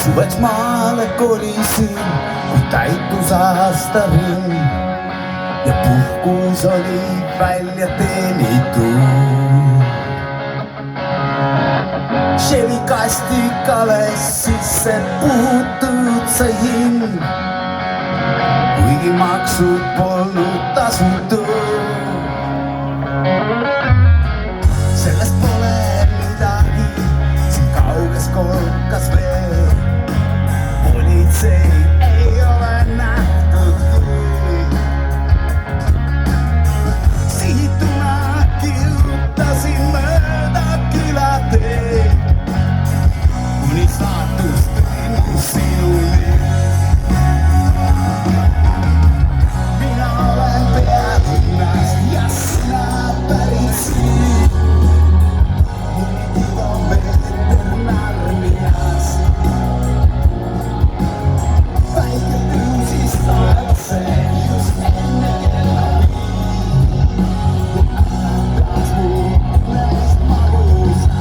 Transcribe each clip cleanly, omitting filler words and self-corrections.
Suveks maale kolisin, kui täitus aastaring ja puhkus oli välja teenitud. Chevy kastikale sisse puhutud sai hind, kuigi maksud polnud tasutud. Sellest pole midagi, siin kauges kolkas veel. Politseid ei ole nähtud küll. Sihituna kirjutasin mööda külateed, kuni saatus tõi mu sinuni. Mina olen pealinnast ja sina pärit siin. Mõni kilomeeter Narniast. Päike tõusis taevasse just enne kella 5. Äratas mu unest magusalt.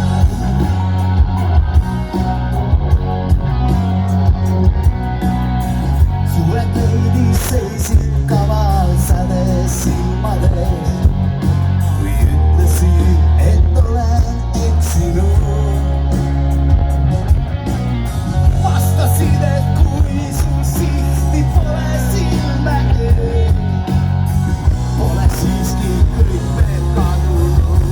Suured leidid seisid kavalsades silmades, kui ütlesin, et olen eksinud. Vastasid, et kui sul sihti pole silme ees, pole siiski kõik veel kadunud.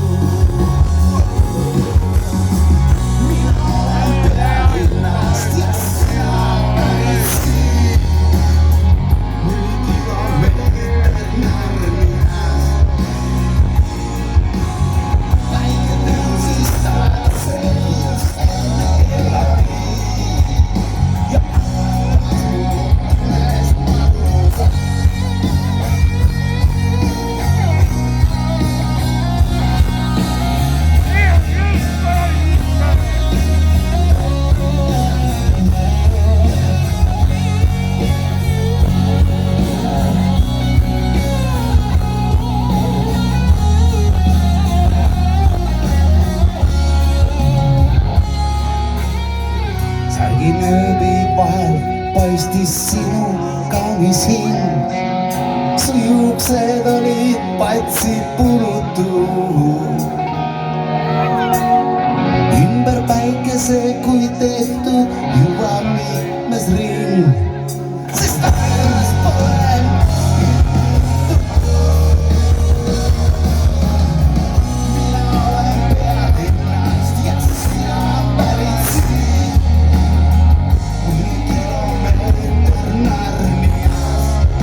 Mina olen pealinnast ja sina pärit siin. Mõni kilomeeter Narniast. Päike tõusis taevasse just enne kella 5 ja äratas mu unest magusalt. Särginööbi vahel paistis sinu kaunis hing. Su juuksed olid patsi punutud. Ümber päikese kui tehtud juba mitmes ring. Sest ajast pole mina olen pealinnast ja sina pärit siin. Mõni kilomeeter Narniast.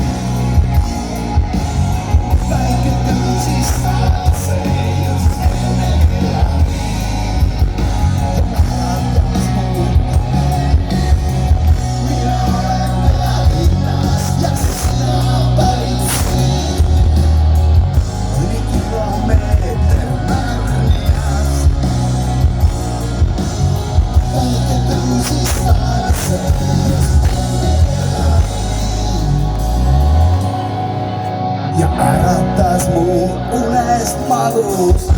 Päike tõusis taevasse just enne kella 5 ja äratas mu unest. Mina olen pealinnast ja sina pärit siin. Mõni kilomeeter Narniast. Päike tõusis taevasse just enne kella 5 ja äratas mu unest magusalt.